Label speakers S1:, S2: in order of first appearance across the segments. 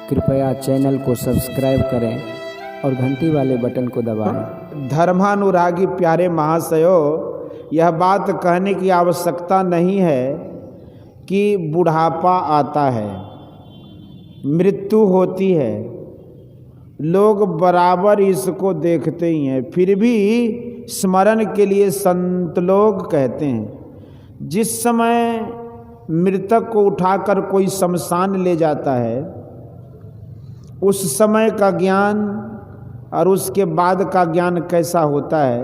S1: कृपया चैनल को सब्सक्राइब करें और घंटी वाले बटन को दबाएं।
S2: धर्मानुरागी प्यारे महाशयो, यह बात कहने की आवश्यकता नहीं है कि बुढ़ापा आता है, मृत्यु होती है, लोग बराबर इसको देखते ही हैं, फिर भी स्मरण के लिए संत लोग कहते हैं। जिस समय मृतक को उठाकर कोई शमशान ले जाता है, उस समय का ज्ञान और उसके बाद का ज्ञान कैसा होता है।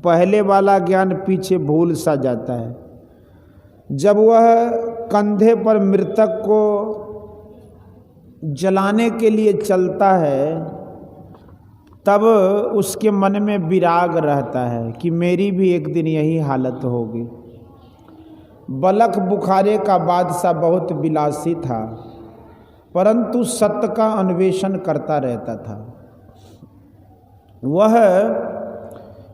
S2: पहले वाला ज्ञान पीछे भूल सा जाता है। जब वह कंधे पर मृतक को जलाने के लिए चलता है, तब उसके मन में विराग रहता है कि मेरी भी एक दिन यही हालत होगी। बलख बुखारे का बादशाह बहुत विलासी था, परंतु सत्य का अन्वेषण करता रहता था। वह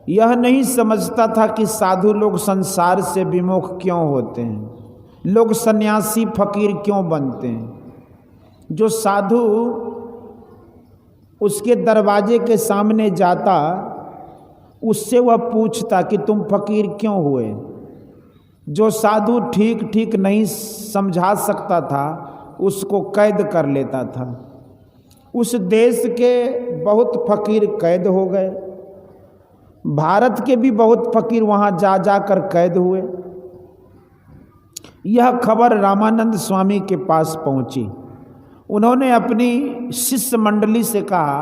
S2: यह नहीं समझता था कि साधु लोग संसार से विमुख क्यों होते हैं, लोग सन्यासी फकीर क्यों बनते हैं। जो साधु उसके दरवाजे के सामने जाता, उससे वह पूछता कि तुम फकीर क्यों हुए। जो साधु ठीक ठीक नहीं समझा सकता था, उसको कैद कर लेता था। उस देश के बहुत फकीर कैद हो गए, भारत के भी बहुत फकीर वहाँ जा जाकर कैद हुए। यह खबर रामानंद स्वामी के पास पहुँची। उन्होंने अपनी शिष्य मंडली से कहा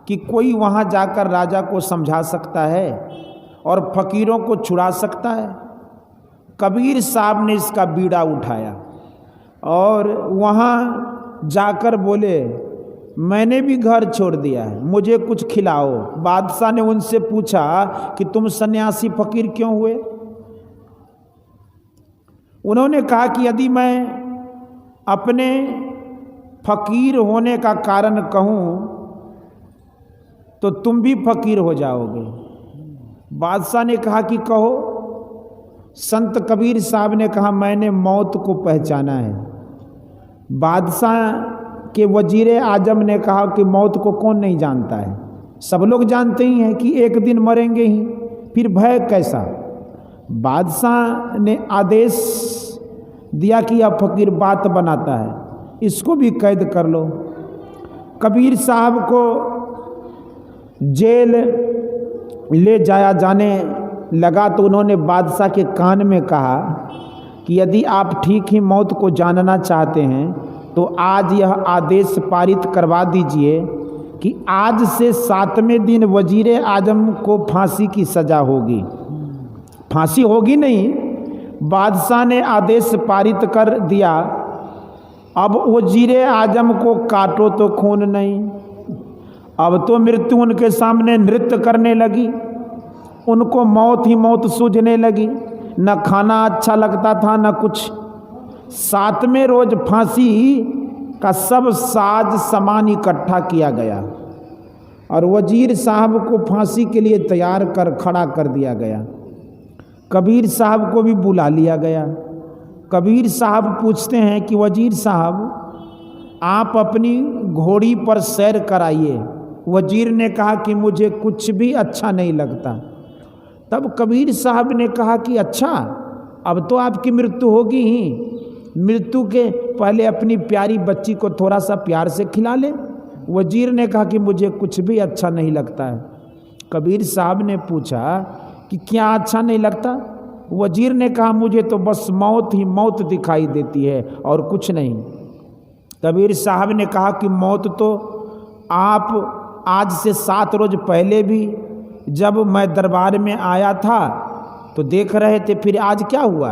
S2: कि कोई वहाँ जाकर राजा को समझा सकता है और फकीरों को छुड़ा सकता है। कबीर साहब ने इसका बीड़ा उठाया और वहाँ जाकर बोले, मैंने भी घर छोड़ दिया है, मुझे कुछ खिलाओ। बादशाह ने उनसे पूछा कि तुम सन्यासी फकीर क्यों हुए। उन्होंने कहा कि यदि मैं अपने फकीर होने का कारण कहूँ तो तुम भी फकीर हो जाओगे। बादशाह ने कहा कि कहो। संत कबीर साहब ने कहा, मैंने मौत को पहचाना है। बादशाह के वजीरे आजम ने कहा कि मौत को कौन नहीं जानता है, सब लोग जानते ही हैं कि एक दिन मरेंगे ही, फिर भय कैसा। बादशाह ने आदेश दिया कि यह फकीर बात बनाता है, इसको भी कैद कर लो। कबीर साहब को जेल ले जाया जाने लगा तो उन्होंने बादशाह के कान में कहा कि यदि आप ठीक ही मौत को जानना चाहते हैं तो आज यह आदेश पारित करवा दीजिए कि आज से 7वें दिन वजीरे आजम को फांसी की सज़ा होगी। फांसी होगी नहीं, बादशाह ने आदेश पारित कर दिया। अब वजीरे आजम को काटो तो खून नहीं। अब तो मृत्यु उनके सामने नृत्य करने लगी, उनको मौत ही मौत सूझने लगी। न खाना अच्छा लगता था न कुछ। 7वें रोज फांसी का सब साज सामान इकट्ठा किया गया और वजीर साहब को फांसी के लिए तैयार कर खड़ा कर दिया गया। कबीर साहब को भी बुला लिया गया। कबीर साहब पूछते हैं कि वजीर साहब, आप अपनी घोड़ी पर सैर कराइए। वजीर ने कहा कि मुझे कुछ भी अच्छा नहीं लगता। तब कबीर साहब ने कहा कि अच्छा, अब तो आपकी मृत्यु होगी ही, मृत्यु के पहले अपनी प्यारी बच्ची को थोड़ा सा प्यार से खिला ले। वजीर ने कहा कि मुझे कुछ भी अच्छा नहीं लगता है। कबीर साहब ने पूछा कि क्या अच्छा नहीं लगता। वजीर ने कहा, मुझे तो बस मौत ही मौत दिखाई देती है और कुछ नहीं। कबीर साहब ने कहा कि मौत तो आप आज से 7 रोज पहले भी जब मैं दरबार में आया था तो देख रहे थे, फिर आज क्या हुआ।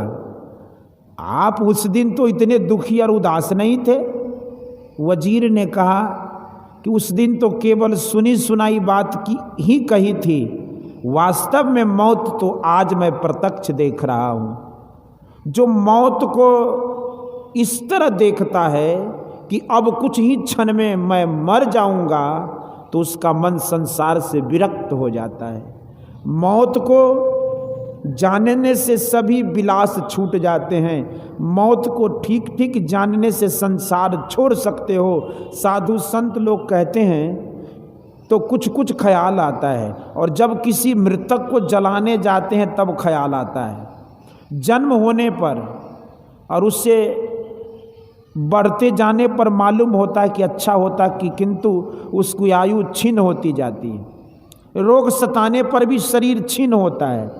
S2: आप उस दिन तो इतने दुखी और उदास नहीं थे। वजीर ने कहा कि उस दिन तो केवल सुनी सुनाई बात की ही कही थी, वास्तव में मौत तो आज मैं प्रत्यक्ष देख रहा हूँ। जो मौत को इस तरह देखता है कि अब कुछ ही क्षण में मैं मर जाऊँगा, तो उसका मन संसार से विरक्त हो जाता है। मौत को जानने से सभी विलास छूट जाते हैं। मौत को ठीक ठीक जानने से संसार छोड़ सकते हो। साधु संत लोग कहते हैं तो कुछ कुछ ख्याल आता है, और जब किसी मृतक को जलाने जाते हैं तब ख्याल आता है। जन्म होने पर और उससे बढ़ते जाने पर मालूम होता है कि अच्छा होता कि, किंतु उसकी आयु क्षीण होती जाती है। रोग सताने पर भी शरीर क्षीण होता है,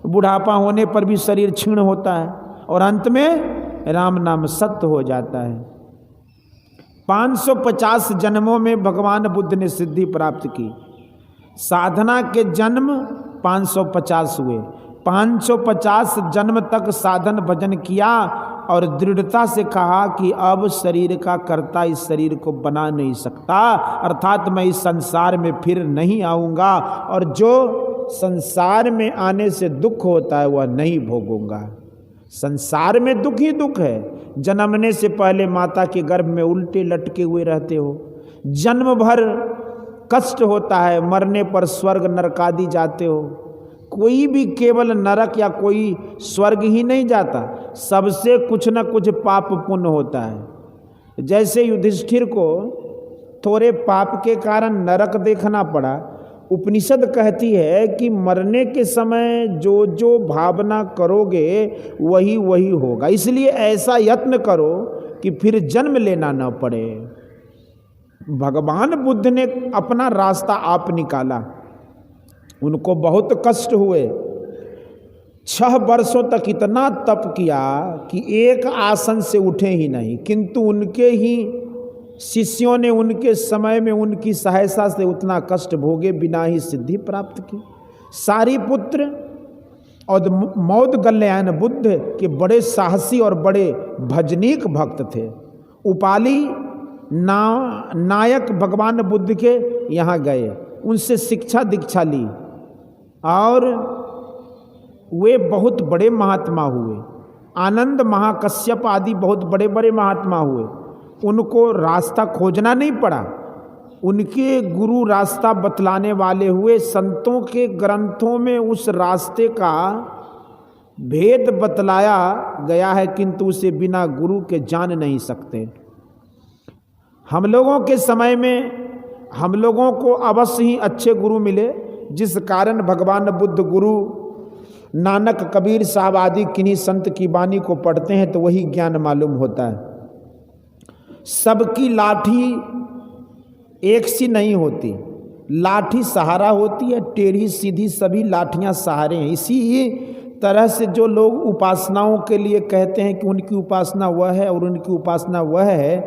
S2: बुढ़ापा होने पर भी शरीर क्षीण होता है, और अंत में राम नाम सत्य हो जाता है। 550 जन्मों में भगवान बुद्ध ने सिद्धि प्राप्त की। साधना के जन्म 550 हुए। 550 जन्म तक साधन भजन किया और दृढ़ता से कहा कि अब शरीर का कर्ता इस शरीर को बना नहीं सकता, अर्थात मैं इस संसार में फिर नहीं आऊँगा, और जो संसार में आने से दुख होता है वह नहीं भोगूंगा। संसार में दुख ही दुख है। जन्मने से पहले माता के गर्भ में उल्टे लटके हुए रहते हो, जन्म भर कष्ट होता है, मरने पर स्वर्ग नरक आदि जाते हो। कोई भी केवल नरक या कोई स्वर्ग ही नहीं जाता, सबसे कुछ न कुछ पाप पुण्य होता है। जैसे युधिष्ठिर को थोड़े पाप के कारण नरक देखना पड़ा, उपनिषद कहती है कि मरने के समय जो जो भावना करोगे वही वही होगा। इसलिए ऐसा यत्न करो कि फिर जन्म लेना न पड़े। भगवान बुद्ध ने अपना रास्ता आप निकाला। उनको बहुत कष्ट हुए। 6 वर्षों तक इतना तप किया कि एक आसन से उठे ही नहीं, किंतु उनके ही शिष्यों ने उनके समय में उनकी सहायता से उतना कष्ट भोगे बिना ही सिद्धि प्राप्त की। सारीपुत्र और मौदगल्यायन बुद्ध के बड़े साहसी और बड़े भजनीक भक्त थे। उपाली नायक भगवान बुद्ध के यहाँ गए, उनसे शिक्षा दीक्षा ली और वे बहुत बड़े महात्मा हुए। आनंद महाकश्यप आदि बहुत बड़े बड़े महात्मा हुए। उनको रास्ता खोजना नहीं पड़ा, उनके गुरु रास्ता बतलाने वाले हुए। संतों के ग्रंथों में उस रास्ते का भेद बतलाया गया है, किंतु उसे बिना गुरु के जान नहीं सकते। हम लोगों के समय में हम लोगों को अवश्य ही अच्छे गुरु मिले, जिस कारण भगवान बुद्ध गुरु नानक कबीर साहब आदि किन्हीं संत की वाणी को पढ़ते हैं तो वही ज्ञान मालूम होता है। सबकी लाठी एक सी नहीं होती, लाठी सहारा होती है, टेढ़ी सीधी सभी लाठियां सहारे हैं। इसी तरह से जो लोग उपासनाओं के लिए कहते हैं कि उनकी उपासना वह है और उनकी उपासना वह है,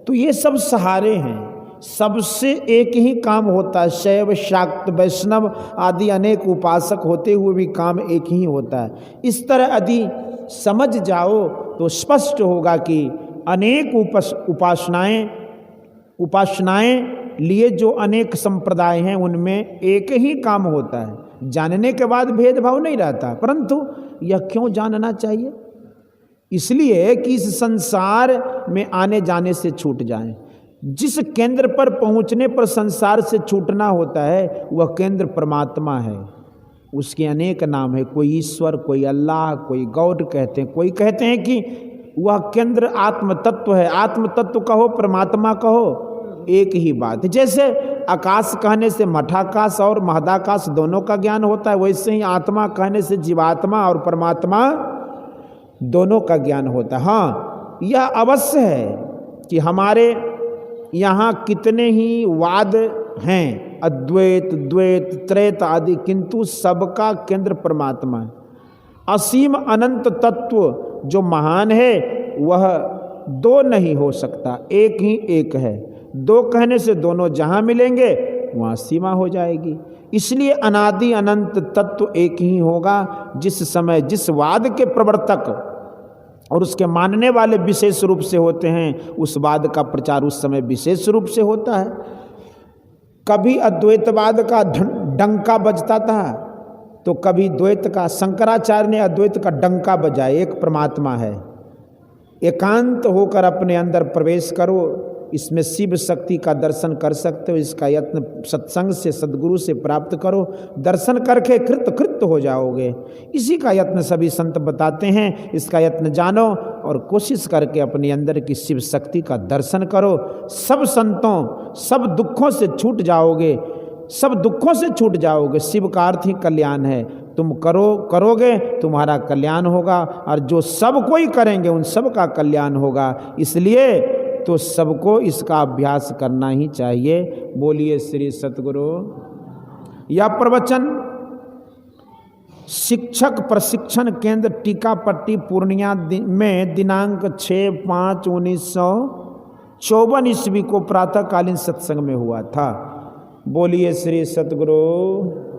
S2: तो ये सब सहारे हैं। सबसे एक ही काम होता है। शैव शाक्त वैष्णव आदि अनेक उपासक होते हुए भी काम एक ही होता है। इस तरह यदि समझ जाओ तो स्पष्ट होगा कि अनेक उपासनाएं लिए जो अनेक संप्रदाय हैं उनमें एक ही काम होता है। जानने के बाद भेदभाव नहीं रहता, परंतु यह क्यों जानना चाहिए? इसलिए कि इस संसार में आने जाने से छूट जाएं। जिस केंद्र पर पहुंचने पर संसार से छूटना होता है वह केंद्र परमात्मा है। उसके अनेक नाम है, कोई ईश्वर, कोई अल्लाह, कोई गॉड कहते हैं, कोई कहते हैं कि वह केंद्र आत्म तत्व है। आत्म तत्व कहो, परमात्मा कहो, एक ही बात है। जैसे आकाश कहने से मठाकाश और महदाकाश दोनों का ज्ञान होता है, वैसे ही आत्मा कहने से जीवात्मा और परमात्मा दोनों का ज्ञान होता है। हाँ, यह अवश्य है कि हमारे यहाँ कितने ही वाद हैं, अद्वैत, द्वैत, त्रैत आदि, किंतु सबका केंद्र परमात्मा है। असीम अनंत तत्व जो महान है वह दो नहीं हो सकता, एक ही एक है। दो कहने से दोनों जहाँ मिलेंगे वहाँ सीमा हो जाएगी। इसलिए अनादि अनंत तत्व एक ही होगा। जिस समय जिस वाद के प्रवर्तक और उसके मानने वाले विशेष रूप से होते हैं, उस वाद का प्रचार उस समय विशेष रूप से होता है। कभी अद्वैतवाद का डंका बजता था तो कभी द्वैत का। शंकराचार्य ने अद्वैत का डंका बजाया, एक परमात्मा है। एकांत होकर अपने अंदर प्रवेश करो, इसमें शिव शक्ति का दर्शन कर सकते हो। इसका यत्न सत्संग से, सद्गुरु से प्राप्त करो, दर्शन करके कृत हो जाओगे। इसी का यत्न सभी संत बताते हैं। इसका यत्न जानो और कोशिश करके अपने अंदर की शिव शक्ति का दर्शन करो। सब संतों, सब दुखों से छूट जाओगे, सब दुखों से छूट जाओगे। शिव का अर्थ ही कल्याण है। तुम करोगे तुम्हारा कल्याण होगा, और जो सब कोई करेंगे उन सब का कल्याण होगा। इसलिए तो सबको इसका अभ्यास करना ही चाहिए। बोलिए श्री सतगुरु। यह प्रवचन शिक्षक प्रशिक्षण केंद्र टीकापट्टी पूर्णिया में दिनांक 6/5/1954 ईस्वी को प्रातःकालीन सत्संग में हुआ था। बोलिए श्री सतगुरु।